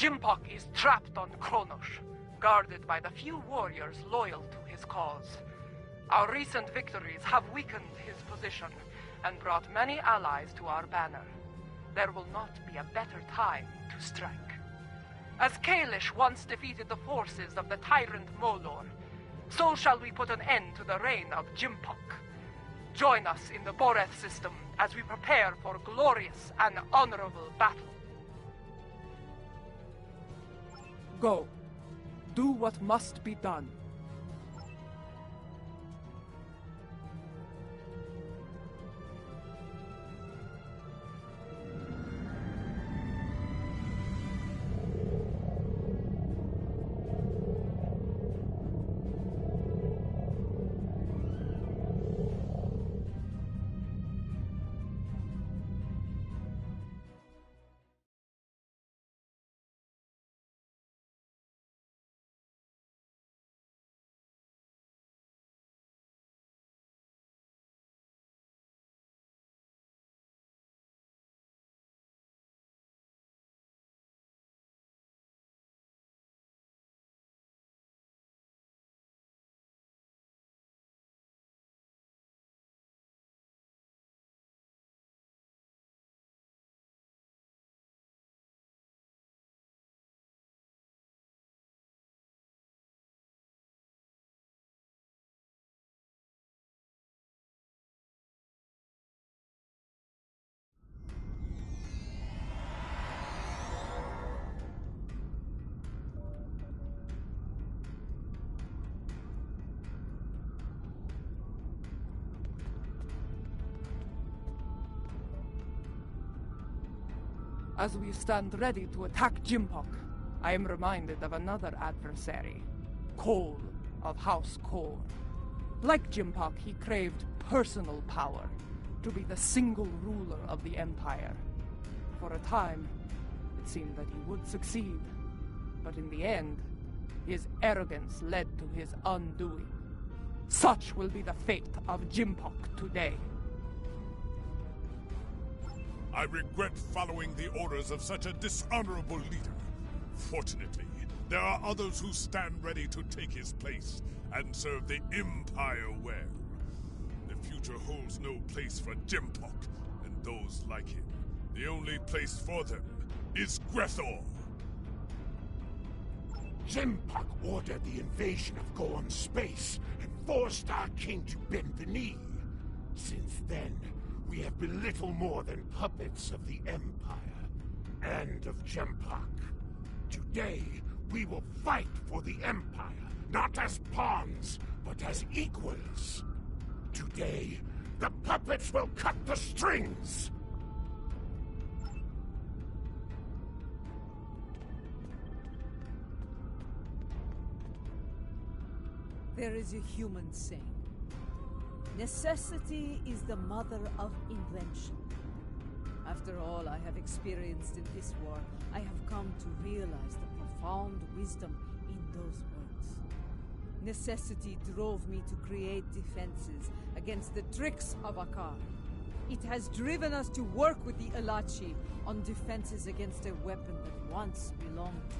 Jimpok is trapped on Kronos, guarded by the few warriors loyal to his cause. Our recent victories have weakened his position and brought many allies to our banner. There will not be a better time to strike. As Kalish once defeated the forces of the tyrant Molor, so shall we put an end to the reign of Jimpok. Join us in the Boreth system as we prepare for glorious and honorable battle. Go. Do what must be done. As we stand ready to attack Jimpok, I am reminded of another adversary, Cole of House Korn. Like Jimpok, he craved personal power, to be the single ruler of the Empire. For a time, it seemed that he would succeed, but in the end, his arrogance led to his undoing. Such will be the fate of Jimpok today. I regret following the orders of such a dishonorable leader. Fortunately, there are others who stand ready to take his place and serve the Empire well. The future holds no place for Jimpok and those like him. The only place for them is Grethor. Jimpok ordered the invasion of Goem space and forced our king to bend the knee. Since then, we have been little more than puppets of the Empire and of Jimpok. Today, we will fight for the Empire, not as pawns, but as equals. Today, the puppets will cut the strings! There is a human saying, necessity is the mother of invention. After all I have experienced in this war, I have come to realize the profound wisdom in those words. Necessity drove me to create defenses against the tricks of Akar. It has driven us to work with the Elachi on defenses against a weapon that once belonged to us.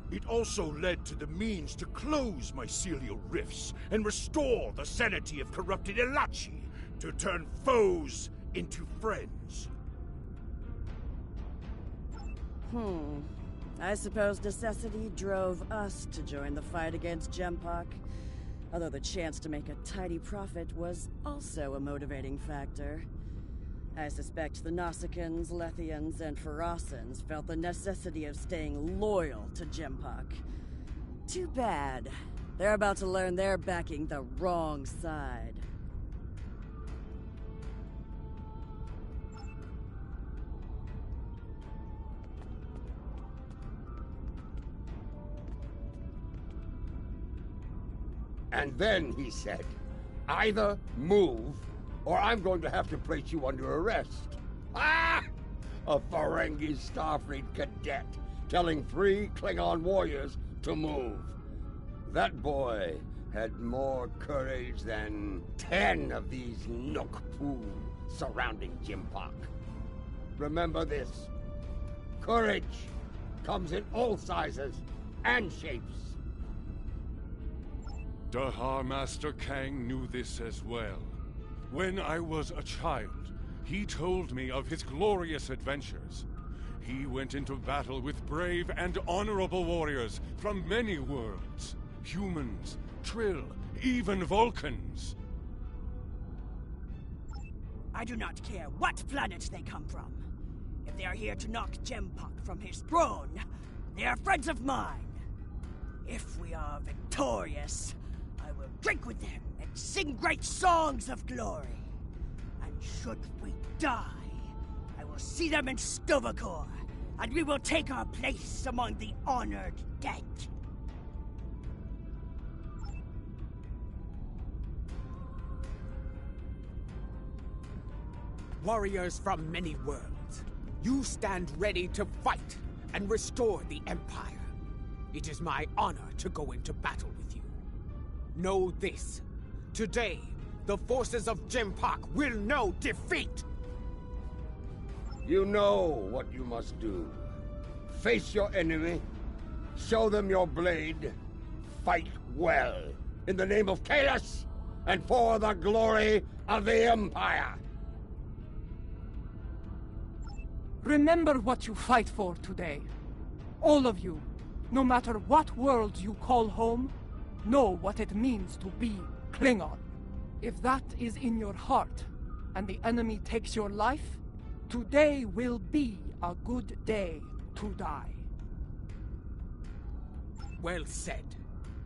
It also led to the means to close mycelial rifts and restore the sanity of corrupted Elachi, to turn foes into friends. I suppose necessity drove us to join the fight against Jimpok, although the chance to make a tidy profit was also a motivating factor. I suspect the Nausicaans, Lethians, and Ferocans felt the necessity of staying loyal to Jimpok. Too bad. They're about to learn they're backing the wrong side. And then he said, either move, or I'm going to have to place you under arrest. Ah! A Ferengi Starfleet cadet telling 3 Klingon warriors to move. That boy had more courage than 10 of these Nukpu surrounding Jimpok. Remember this, Courage comes in all sizes and shapes. Dahar Master Kang knew this as well. When I was a child, he told me of his glorious adventures. He went into battle with brave and honorable warriors from many worlds. Humans, Trill, even Vulcans. I do not care what planet they come from. If they are here to knock Jempak from his throne, they are friends of mine. If we are victorious, I will drink with them and sing great songs of glory. And should we die, I will see them in Stovacor, and we will take our place among the honored dead. Warriors from many worlds, you stand ready to fight and restore the Empire. It is my honor to go into battle with you. Know this. Today, the forces of Jempak will know defeat! You know what you must do. Face your enemy, show them your blade, fight well, in the name of Kalis, and for the glory of the Empire! Remember what you fight for today. All of you, no matter what world you call home, know what it means to be Klingon. If that is in your heart, and the enemy takes your life, today will be a good day to die. Well said.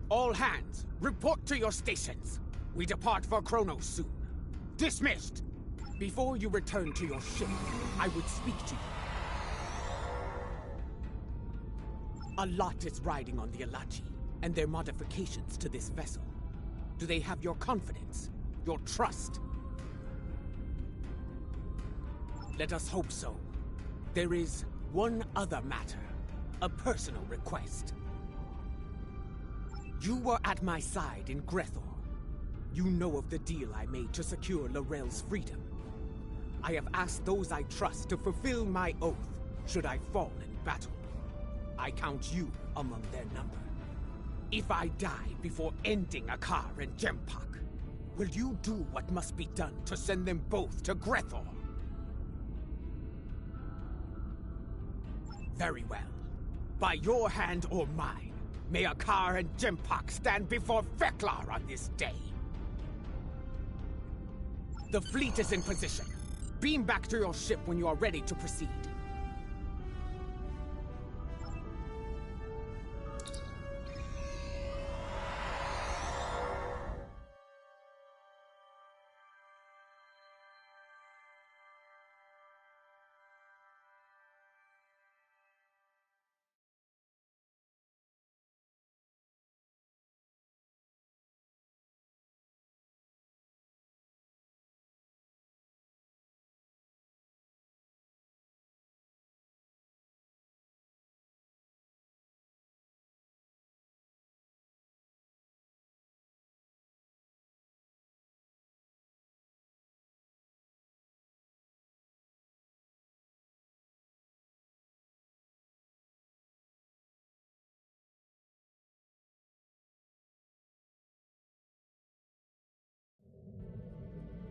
All hands, report to your stations. We depart for Kronos soon. Dismissed! Before you return to your ship, I would speak to you. A lot is riding on the Alachi, and their modifications to this vessel. Do they have your confidence, your trust? Let us hope so. There is one other matter, a personal request. You were at my side in Grethor. You know of the deal I made to secure Lorel's freedom. I have asked those I trust to fulfill my oath, should I fall in battle. I count you among their number. If I die before ending Akar and Jempak, will you do what must be done to send them both to Grethor? Very well. By your hand or mine, may Akar and Jempak stand before Feklar on this day. The fleet is in position. Beam back to your ship when you are ready to proceed.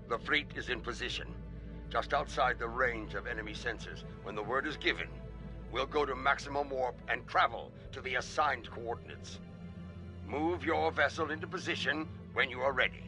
The fleet is in position, just outside the range of enemy sensors. When the word is given, we'll go to maximum warp and travel to the assigned coordinates. Move your vessel into position when you are ready.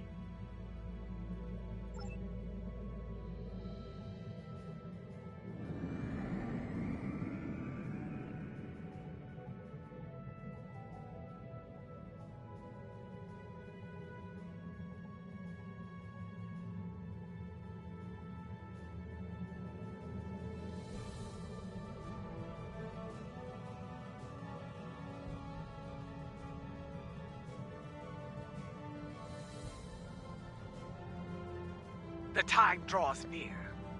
The time draws near.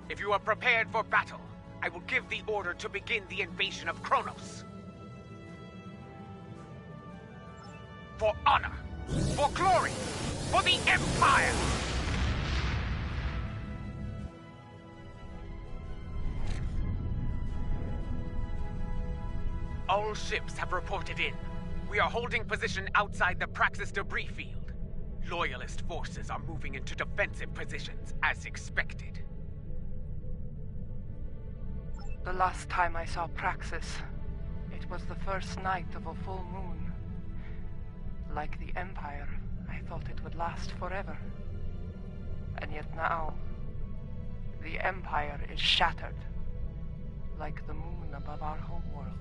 If you are prepared for battle, I will give the order to begin the invasion of Kronos. For honor, for glory, for the Empire! All ships have reported in. We are holding position outside the Praxis debris field. Loyalist forces are moving into defensive positions, as expected. The last time I saw Praxis, it was the first night of a full moon. Like the Empire, I thought it would last forever. And yet now, the Empire is shattered, like the moon above our homeworld.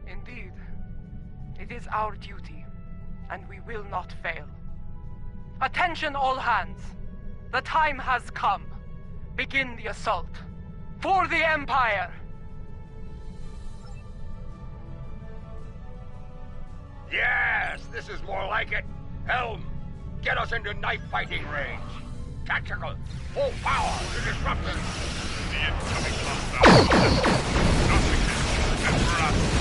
Indeed, it is our duty, and we will not fail. Attention all hands! The time has come. Begin the assault. For the Empire! Yes, this is more like it. Helm, get us into knife fighting range. Tactical, full power to disrupt them. The incoming lockdown. Nothing can us.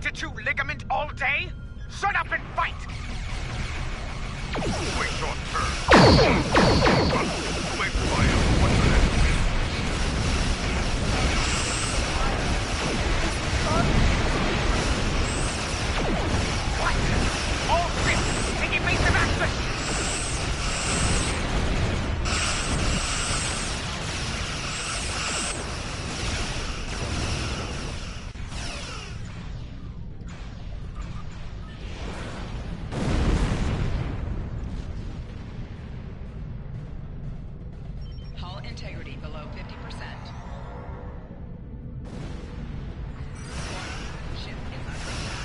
To chew ligament all day? Shut up and fight! Wait your turn. Wait fire. What's the next? What? All ships, take evasive action! Integrity below 50%. Ship is under attack.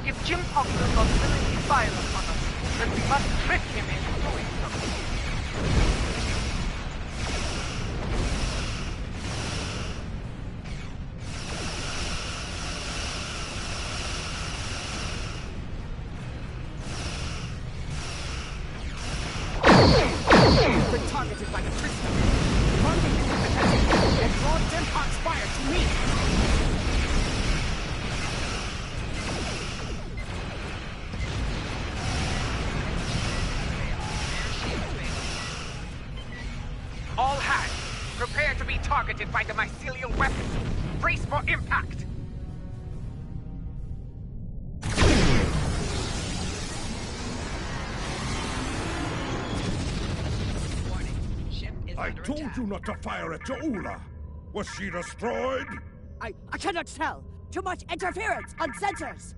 If Jim Pop will not willingly fire upon us, then we must trick him into doing so. You've been targeted by the prisoner. Target you with attention and draw Jempok's fire to me. All hands, prepare to be targeted by the mycelial weapon. Brace for impact. I told you not to fire at Jaula. Was she destroyed? I cannot tell. Too much interference on sensors.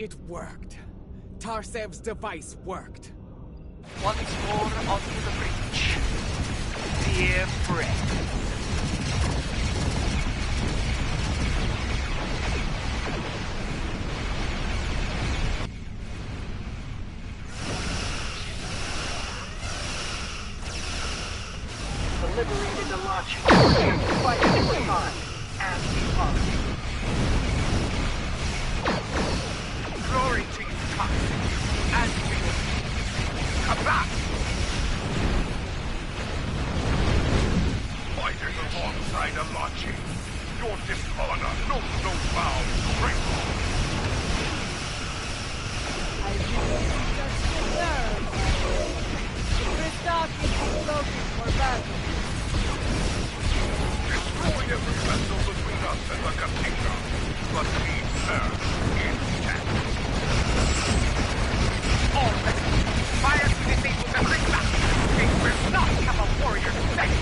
It worked. Tarsev's device worked. Once more onto the breach. Dear friend. Liberated the launch fight at your time, as we promised. Glory to you, Toxic, as we will. Come back! Fighting alongside a Lachi, your dishonor knows no bounds, Revolver. I really just deserve. Christoph is broken for battle. Destroy every vessel between us and the Katinka, but leave her intact. All vessels, fire to disable the Krista. It will not have a warrior safe.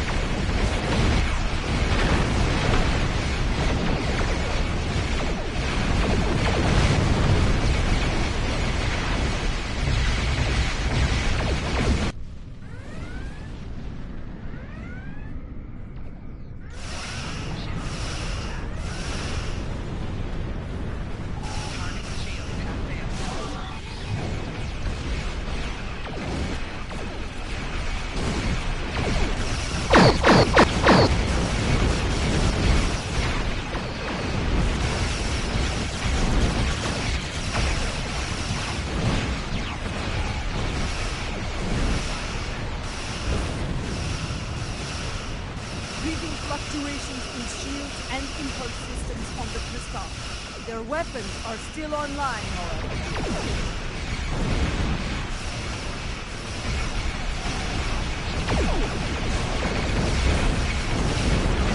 Fluctuations in shield and impulse systems on the Crystal. Their weapons are still online, however.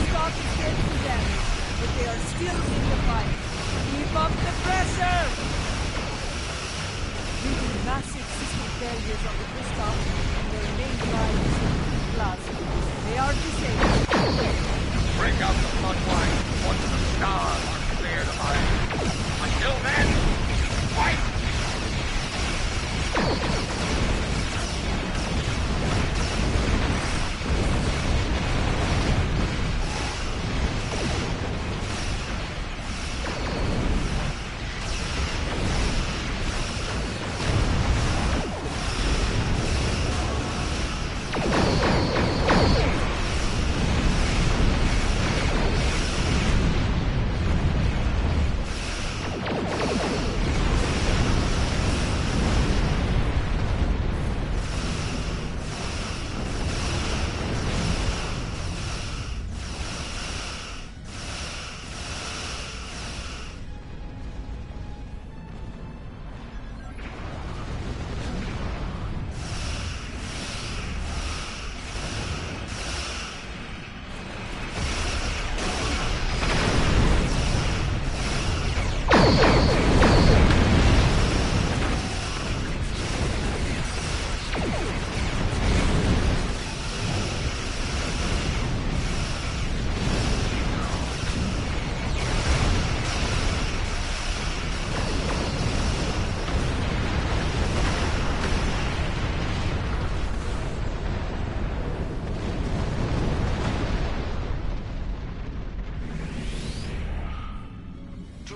Stock is dead to damage, but they are still in the fight. Keep up the pressure! Due to massive system failures of the Crystal and their main drivers, plasma, they are disabled. Break out the floodwine once the stars are cleared of iron. Until then, fight!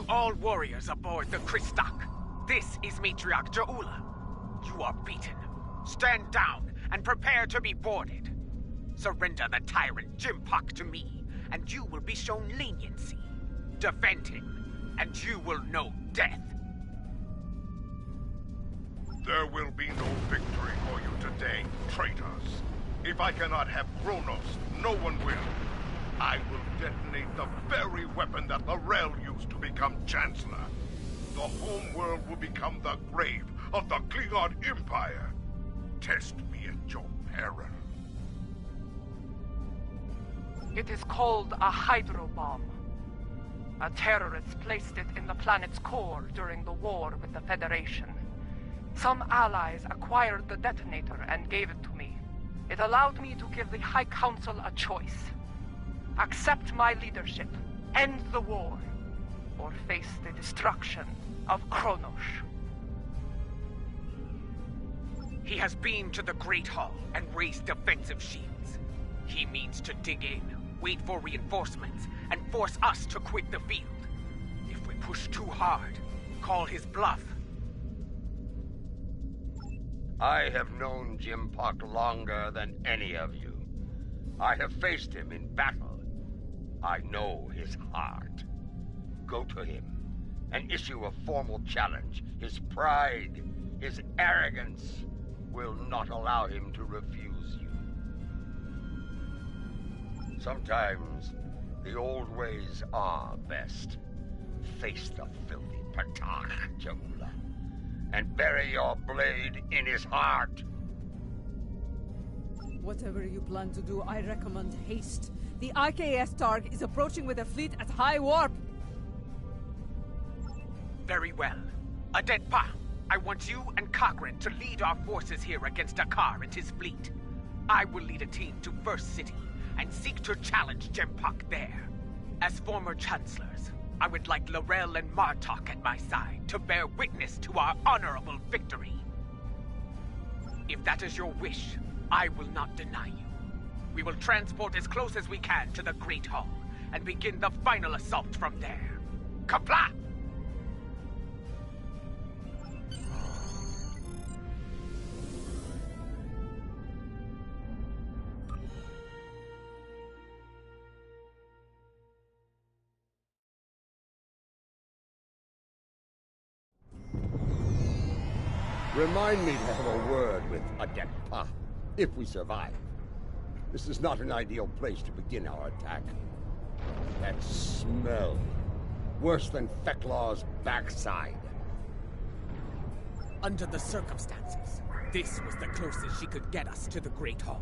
All warriors aboard the Christok. This is Matriarch Jaula. You are beaten. Stand down and prepare to be boarded. Surrender the tyrant Jimpok to me, and you will be shown leniency. Defend him, and you will know death. There will be no victory for you today, traitors. If I cannot have Kronos, no one will. I will detonate the very weapon that Lorel used to become Chancellor. The homeworld will become the grave of the Klingon Empire. Test me at your peril. It is called a hydrobomb. A terrorist placed it in the planet's core during the war with the Federation. Some allies acquired the detonator and gave it to me. It allowed me to give the High Council a choice. Accept my leadership, end the war, or face the destruction of Kronos. He has been to the Great Hall and raised defensive shields. He means to dig in, wait for reinforcements, and force us to quit the field. If we push too hard, call his bluff. I have known Jimpock longer than any of you. I have faced him in battle. I know his heart. Go to him and issue a formal challenge. His pride, his arrogance will not allow him to refuse you. Sometimes the old ways are best. Face the filthy Patach, Jamula, and bury your blade in his heart. Whatever you plan to do, I recommend haste. The IKS Targ is approaching with a fleet at high warp. Very well. Adetpa, I want you and Cochrane to lead our forces here against Akar and his fleet. I will lead a team to First City and seek to challenge Jempock there. As former chancellors, I would like Laurel and Martok at my side to bear witness to our honorable victory. If that is your wish, I will not deny you. We will transport as close as we can to the Great Hall and begin the final assault from there. Kapla! Remind me to have a word with Adetpa, if we survive. This is not an ideal place to begin our attack. That smell. Worse than Feklaw's backside. Under the circumstances, this was the closest she could get us to the Great Hall.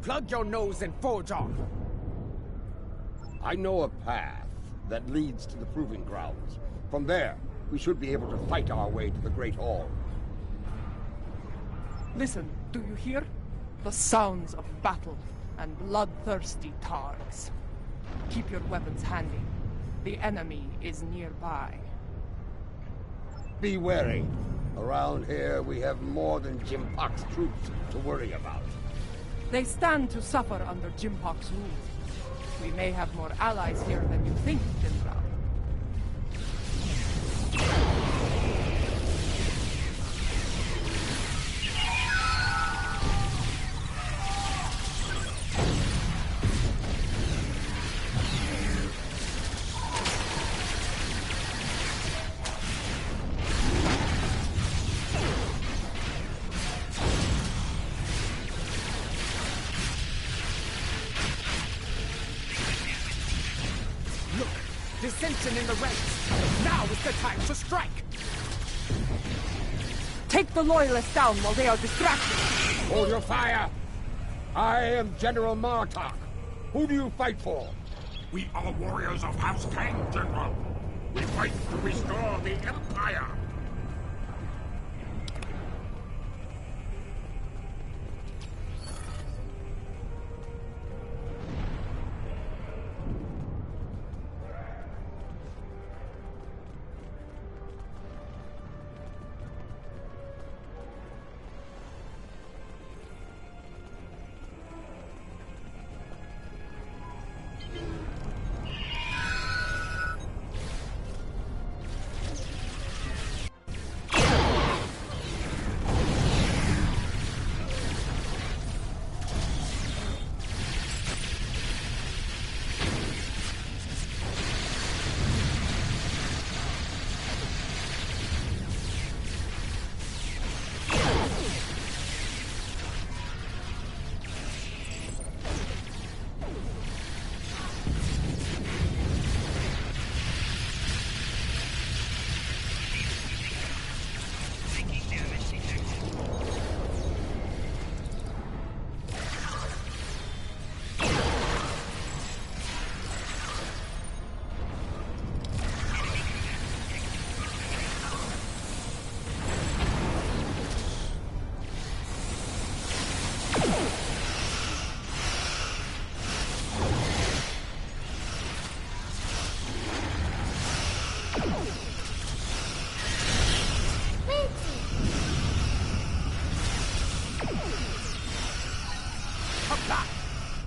Plug your nose and forge on! I know a path that leads to the Proving Grounds. From there, we should be able to fight our way to the Great Hall. Listen, do you hear? The sounds of battle and bloodthirsty Targs. Keep your weapons handy. The enemy is nearby. Be wary. Around here, we have more than Jimpock's troops to worry about. They stand to suffer under Jimpock's rule. We may have more allies here than you think, General. Dissension in the ranks. Now is the time to strike. Take the Loyalists down while they are distracted. Hold your fire! I am General Martok. Who do you fight for? We are warriors of House Kang, General. We fight to restore the Empire.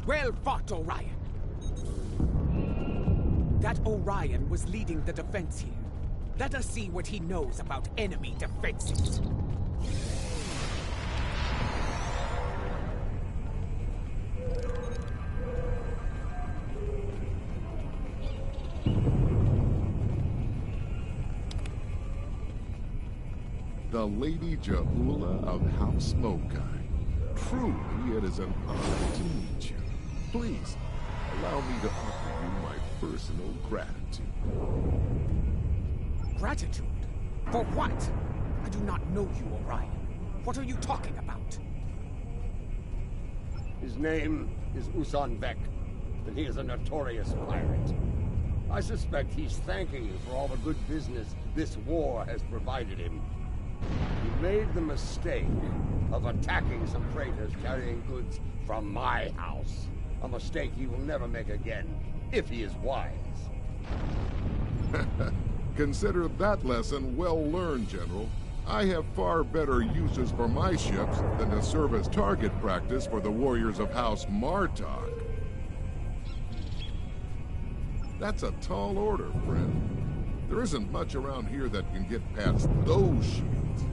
Well fought, Orion. That Orion was leading the defense here. Let us see what he knows about enemy defenses. The Lady Jahula of House Mokai. Truly, it is an honor to meet you. Please, allow me to offer you my personal gratitude. Gratitude? For what? I do not know you, Orion. What are you talking about? His name is Usan Vek, and he is a notorious pirate. I suspect he's thanking you for all the good business this war has provided him. He made the mistake of attacking some freighters carrying goods from my house. A mistake he will never make again, if he is wise. Consider that lesson well learned, General. I have far better uses for my ships than to serve as target practice for the warriors of House Martok. That's a tall order, friend. There isn't much around here that can get past those shields.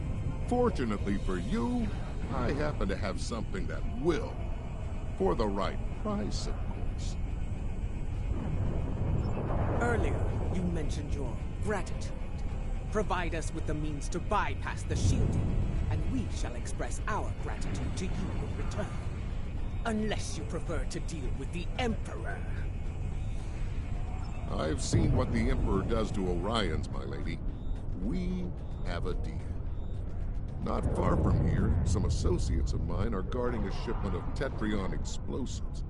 Fortunately for you, I happen to have something that will. For the right price, of course. Earlier, you mentioned your gratitude. Provide us with the means to bypass the shielding, and we shall express our gratitude to you in return. Unless you prefer to deal with the Emperor. I've seen what the Emperor does to Orions, my lady. We have a deal. Not far from here, some associates of mine are guarding a shipment of Tetrion explosives.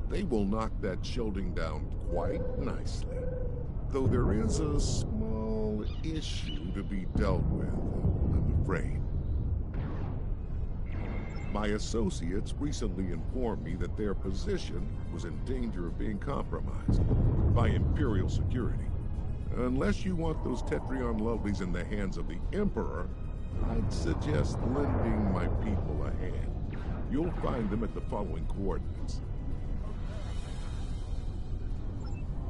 They will knock that shielding down quite nicely. Though there is a small issue to be dealt with, I'm afraid. My associates recently informed me that their position was in danger of being compromised by Imperial security. Unless you want those Tetrion lovelies in the hands of the Emperor, I'd suggest lending my people a hand. You'll find them at the following coordinates.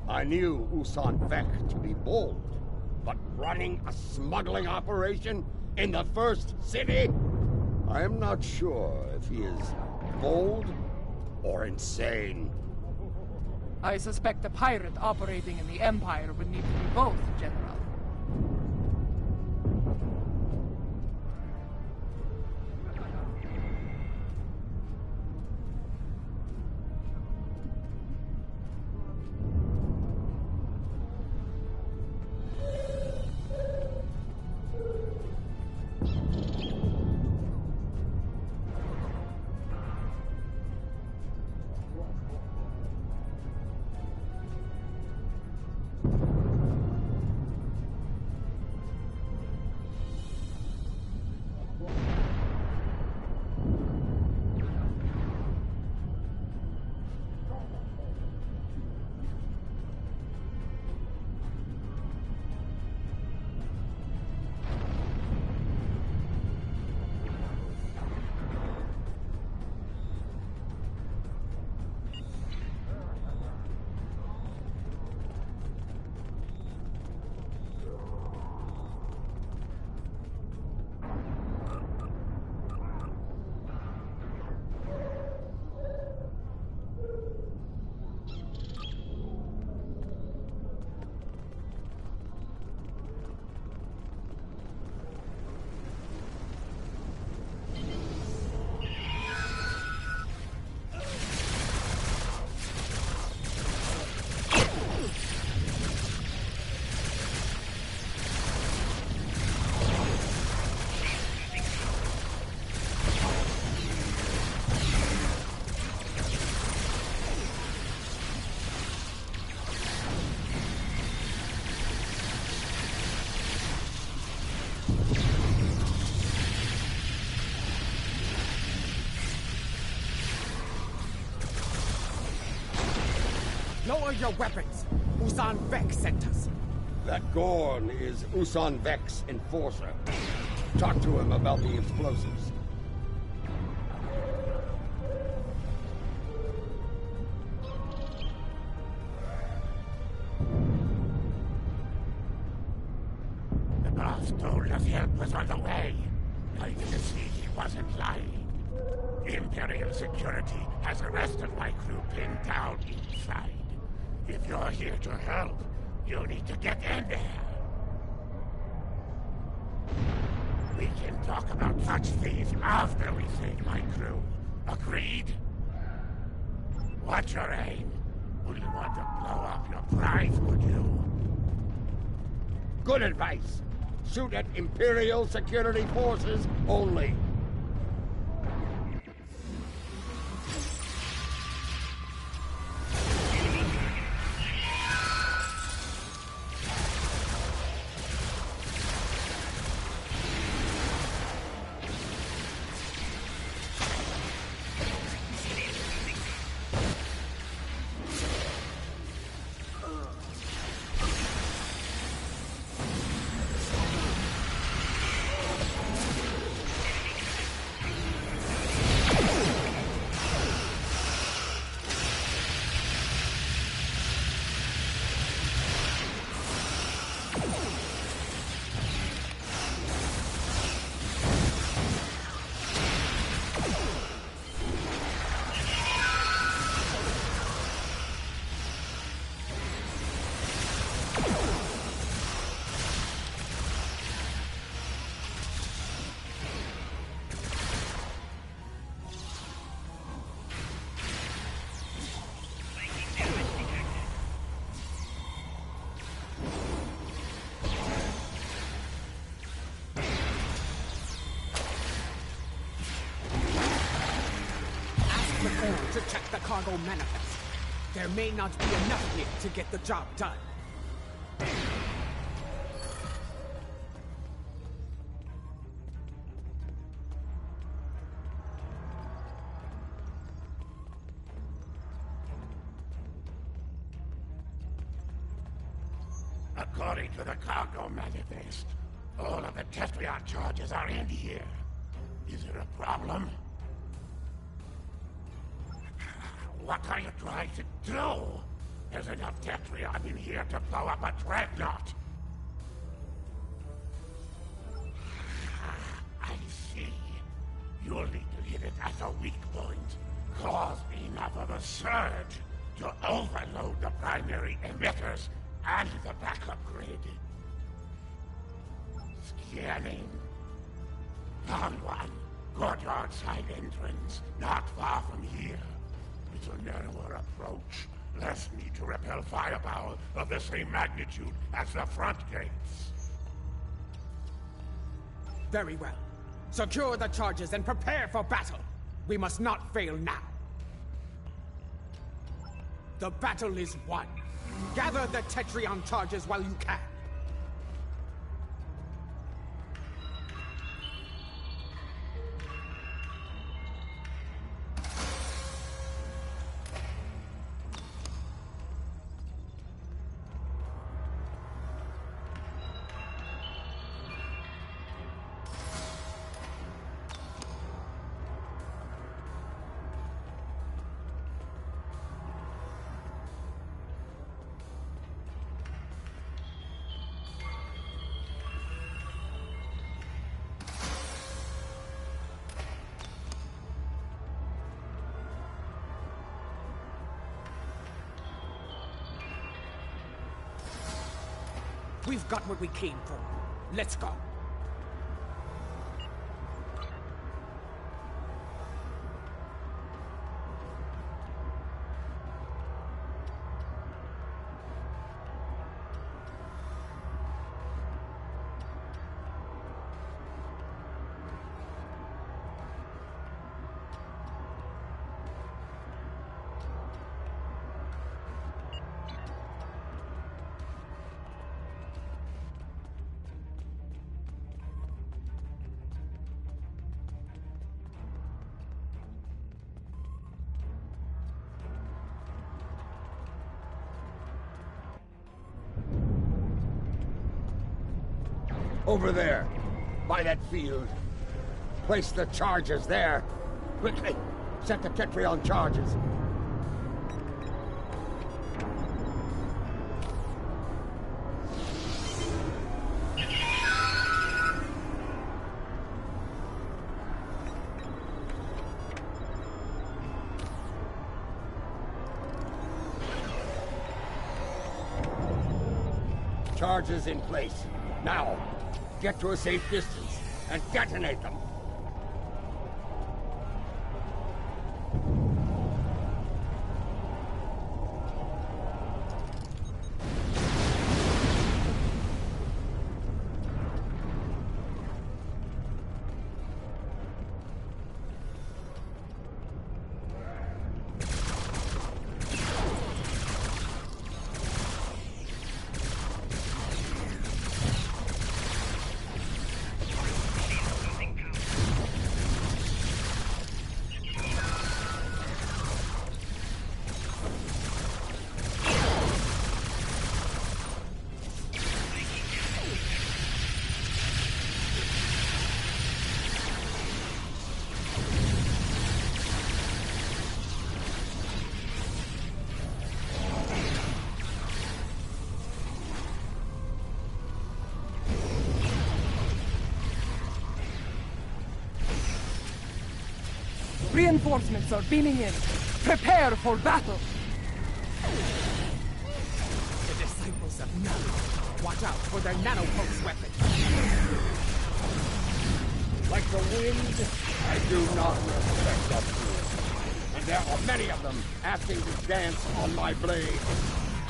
I knew Usan Vek to be bold, but running a smuggling operation in the first city? I am not sure if he is bold or insane. I suspect a pirate operating in the Empire would need to be both, General. Lower your weapons! Usan Vek sent us. That Gorn is Usan Vek's enforcer. Talk to him about the explosives. The boss told us help was on the way. Nice to see he wasn't lying. Imperial security has arrested my crew pinned down inside. If you're here to help, you'll need to get in there. We can talk about such things after we save my crew. Agreed? What's your aim? Would you want to blow up your prize, would you? Good advice. Shoot at Imperial security forces only. To check the cargo manifest. There may not be enough here to get the job done. According to the cargo manifest, all of the Tetrion charges are in here. Is there a problem? What are you trying to do? There's enough Tetrion in here to blow up a dreadnought. I see. You'll need to hit it at a weak point. Cause enough of a surge to overload the primary emitters and the backup grid. Scanning. Found one. Courtyard side entrance, not far from here. It's a narrower approach. Less need to repel firepower of the same magnitude as the front gates. Very well. Secure the charges and prepare for battle. We must not fail now. The battle is won. Gather the Tetrion charges while you can. We've got what we came for. Let's go. Over there, by that field. Place the charges there. Quickly, set the Tetrion charges. Charges in place. Now, get to a safe distance and detonate them. Reinforcements are beaming in. Prepare for battle. The disciples of Nano. Watch out for their nanopulse weapon. Like the wind, I do not respect the fool. And there are many of them asking to dance on my blade.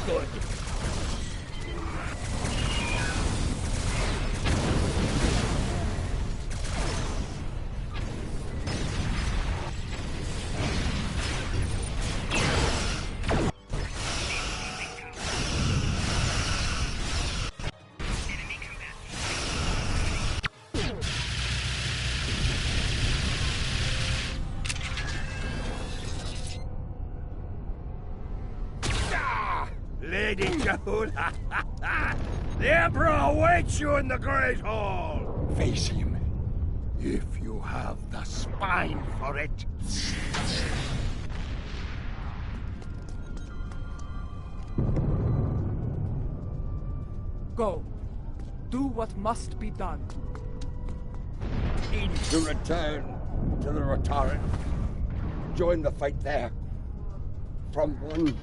Good. Lady Kahuna, the Emperor awaits you in the Great Hall! Face him, if you have the spine for it. Go. Do what must be done. Need to return to the Rotaran. Join the fight there. From one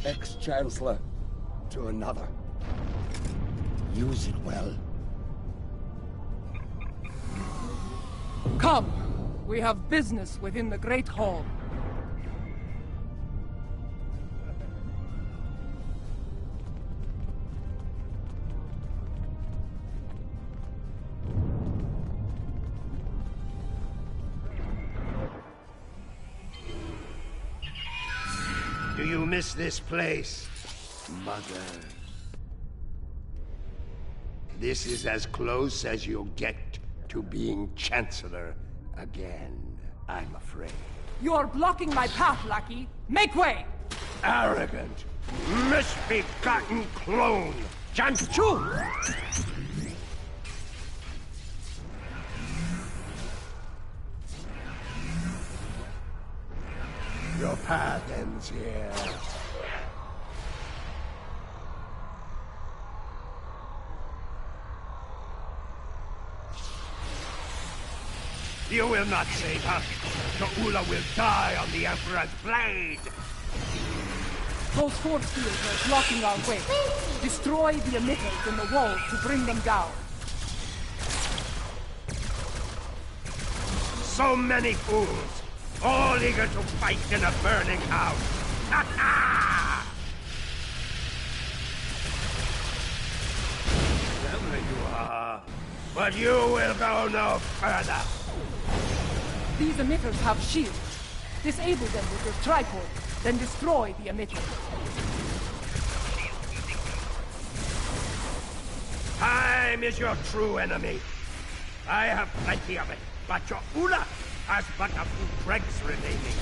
ex-chancellor to another. Use it well. Come! We have business within the Great Hall. Do you miss this place, Mother? This is as close as you'll get to being Chancellor again, I'm afraid. You are blocking my path, lackey. Make way! Arrogant, misbegotten clone! Janchu! Your path ends here. You will not save her. Ka'ula will die on the Emperor's blade. Those force fields are blocking our way. Destroy the emitters in the walls to bring them down. So many fools, all eager to fight in a burning house. Ha ha! Clever you are, but you will go no further. These emitters have shields. Disable them with your tripod, then destroy the emitters. Time is your true enemy. I have plenty of it, but your Ula has but a few dregs remaining.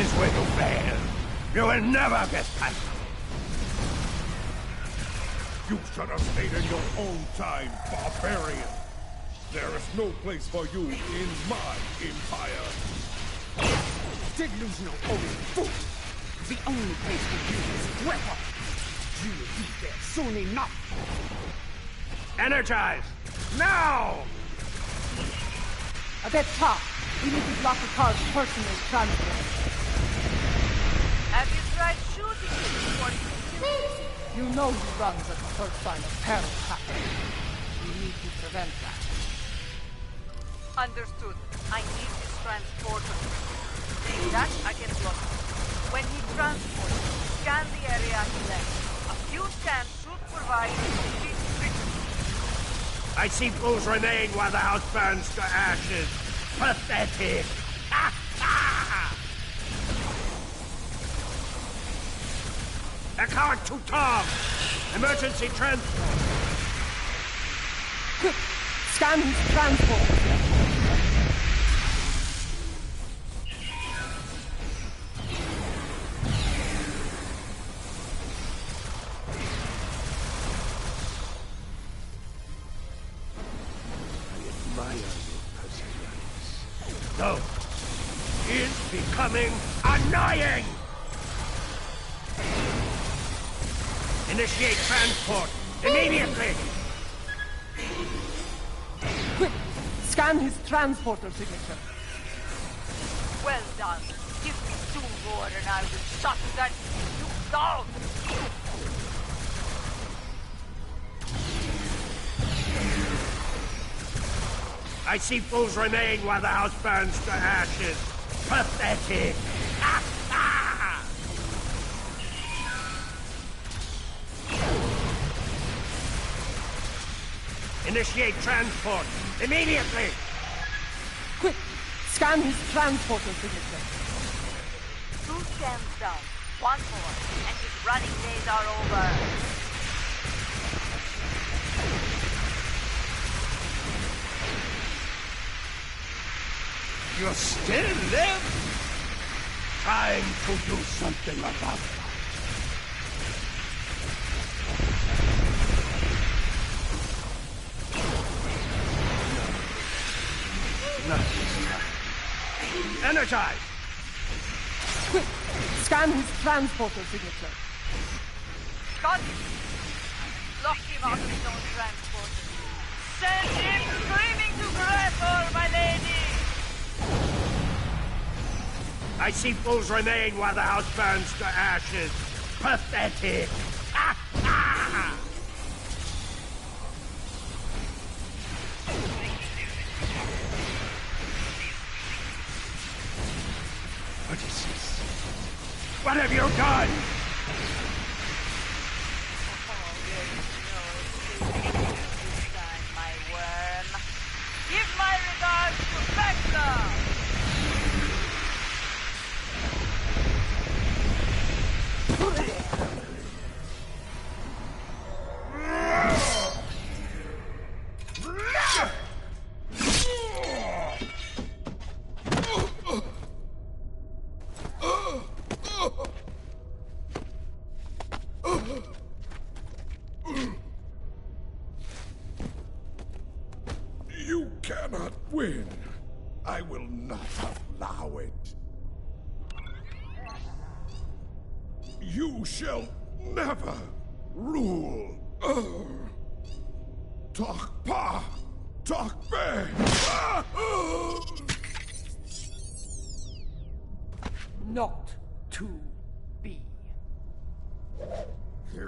is where you fail. You will never get past them. You should have stayed in your own time, barbarian. There is no place for you in my empire. Delusional old fool! The only place for you is Revolver. You will be there soon enough. Energize! Now! At that top, we need to block the car's personal transport. Have you tried shooting it before you kill it? You know he runs at the first sign of peril happening. We need to prevent that. Understood. I need this transporter. That I can block. When he transports, scan the area he left. A few scans should provide complete picture. I see fools remain while the house burns to ashes. Pathetic! Account to Tom! Emergency transport! Quick! Scan his transport! No! Is becoming annoying! Initiate transport! Immediately! Quick! Scan his transporter signature. Well done. Give me 2 more and I will shut that you down! I see fools remain while the house burns to ashes. Pathetic! Initiate transport! Immediately! Quick! Scan his transporter signature. 2 scans down. 1 more, and his running days are over. You still live? Trying to do something about it. No. Energize! Quick! Scan his transporter signature. Got him! Lock him out of his own transporter. Send him screaming to Revolver, my lady! I see fools remain while the house burns to ashes. Pathetic! What is this? What have you done? My worm. Give my regards to Vector! You cannot win. I will not allow it. You shall never rule. Talk pa, talk be. Not to be. They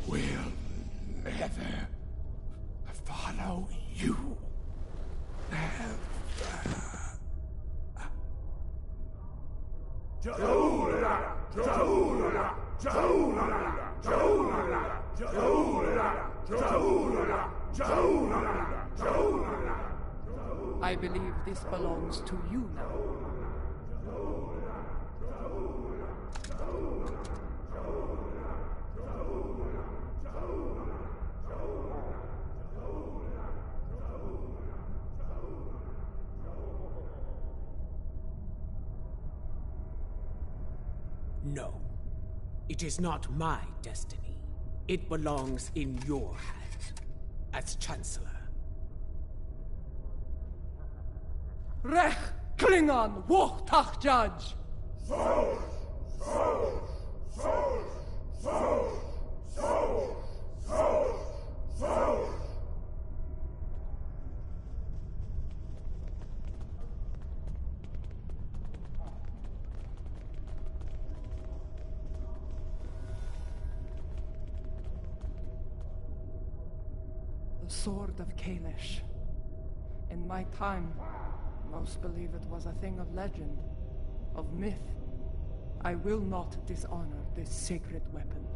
will never follow you. Never. I believe this belongs to you now. No. It is not my destiny. It belongs in your hands, as Chancellor. Rech Klingon Wochtach Judge! The Sword of Kalish. In my time, most believe it was a thing of legend, of myth. I will not dishonor this sacred weapon.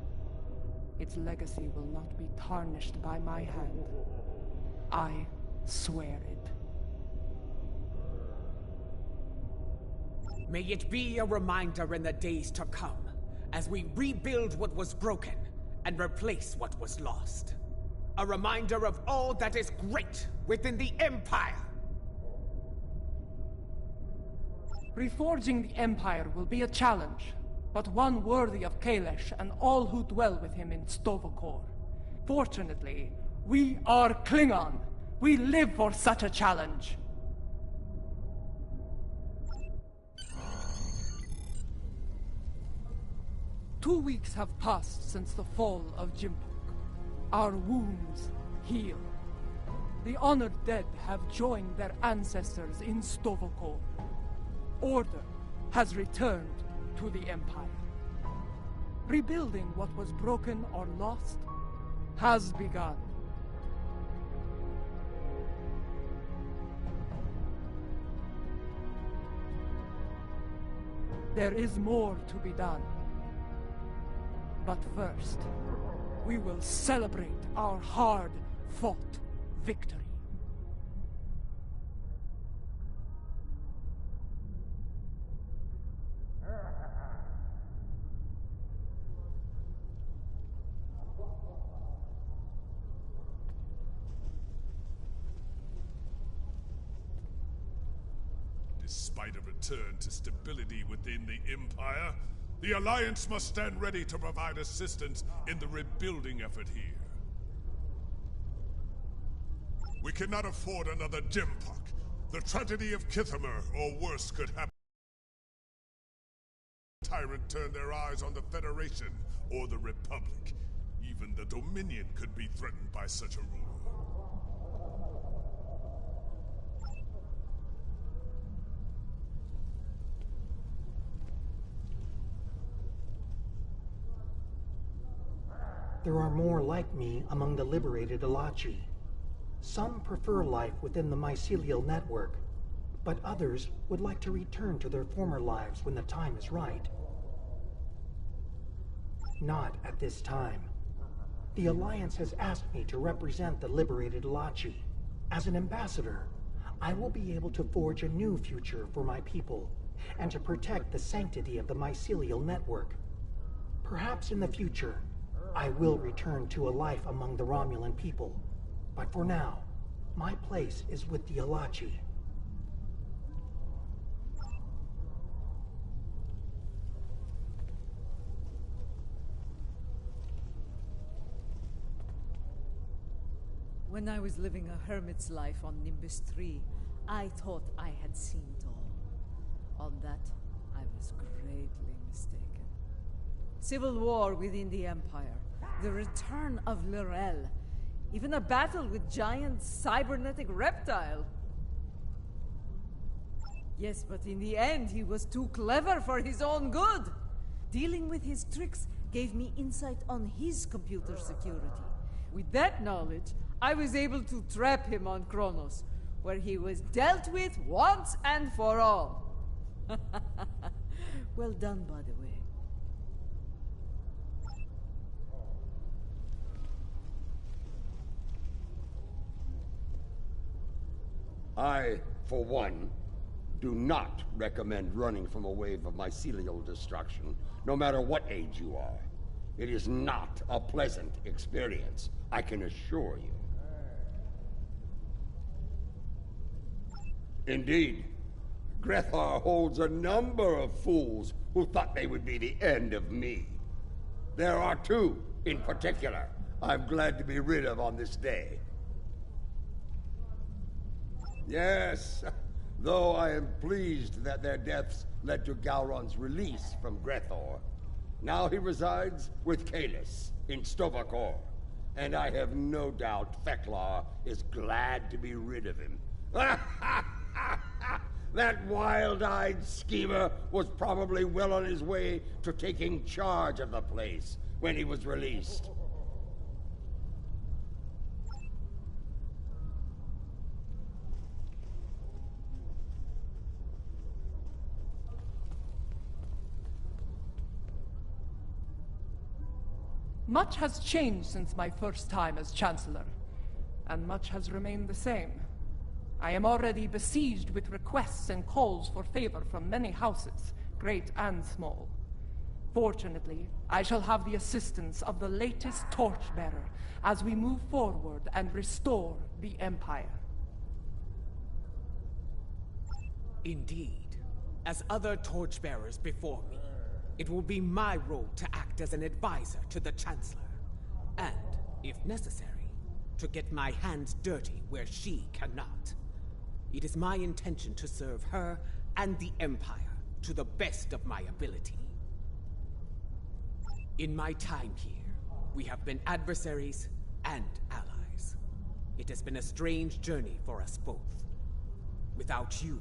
Its legacy will not be tarnished by my hand. I swear it. May it be a reminder in the days to come, as we rebuild what was broken and replace what was lost. A reminder of all that is great within the Empire! Reforging the Empire will be a challenge, but one worthy of Kalish and all who dwell with him in Stovokor. Fortunately, we are Klingon. We live for such a challenge. Two weeks have passed since the fall of Jimpok. Our wounds heal. The honored dead have joined their ancestors in Stovokor. Order has returned to the Empire. Rebuilding what was broken or lost has begun. There is more to be done. But first, we will celebrate our hard-fought victory. Despite a return to stability within the Empire, the Alliance must stand ready to provide assistance in the rebuilding effort here. We cannot afford another Jimpok. The tragedy of Kithamer, or worse, could happen. The tyrant turned their eyes on the Federation or the Republic. Even the Dominion could be threatened by such a ruler. There are more like me among the liberated Alachi. Some prefer life within the mycelial network, but others would like to return to their former lives when the time is right. Not at this time. The Alliance has asked me to represent the liberated Alachi. As an ambassador, I will be able to forge a new future for my people, and to protect the sanctity of the mycelial network. Perhaps in the future, I will return to a life among the Romulan people, but for now, my place is with the Alachi. When I was living a hermit's life on Nimbus 3, I thought I had seen it all. On that, I was greatly mistaken. Civil war within the Empire, the return of Lorel, even a battle with giant cybernetic reptile. Yes, but in the end, he was too clever for his own good. Dealing with his tricks gave me insight on his computer security. With that knowledge, I was able to trap him on Kronos, where he was dealt with once and for all. Well done, by the way. I, for one, do not recommend running from a wave of mycelial destruction, no matter what age you are. It is not a pleasant experience, I can assure you. Indeed, Grethar holds a number of fools who thought they would be the end of me. There are two, in particular, I'm glad to be rid of on this day. Yes, though I am pleased that their deaths led to Gowron's release from Grethor. Now he resides with Kalis in Stovakor, and I have no doubt Feklar is glad to be rid of him. That wild-eyed schemer was probably well on his way to taking charge of the place when he was released. Much has changed since my first time as Chancellor, and much has remained the same. I am already besieged with requests and calls for favor from many houses, great and small. Fortunately, I shall have the assistance of the latest torchbearer as we move forward and restore the Empire. Indeed. As other torchbearers before me, it will be my role to act as an advisor to the Chancellor. And, if necessary, to get my hands dirty where she cannot. It is my intention to serve her and the Empire to the best of my ability. In my time here, we have been adversaries and allies. It has been a strange journey for us both. Without you,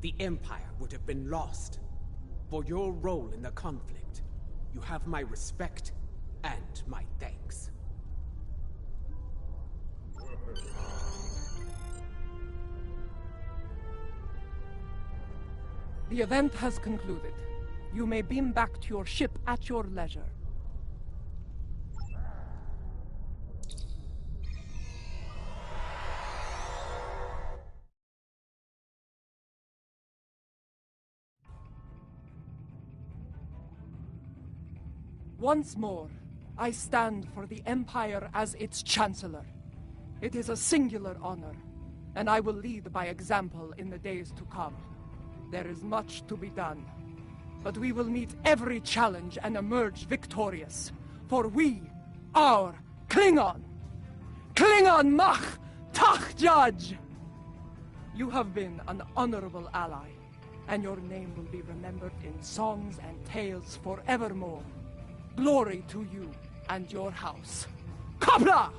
the Empire would have been lost. For your role in the conflict, you have my respect and my thanks. The event has concluded. You may beam back to your ship at your leisure. Once more, I stand for the Empire as its Chancellor. It is a singular honor, and I will lead by example in the days to come. There is much to be done, but we will meet every challenge and emerge victorious, for we are Klingon! Klingon mach tach judge! You have been an honorable ally, and your name will be remembered in songs and tales forevermore. Glory to you and your house. Kapla!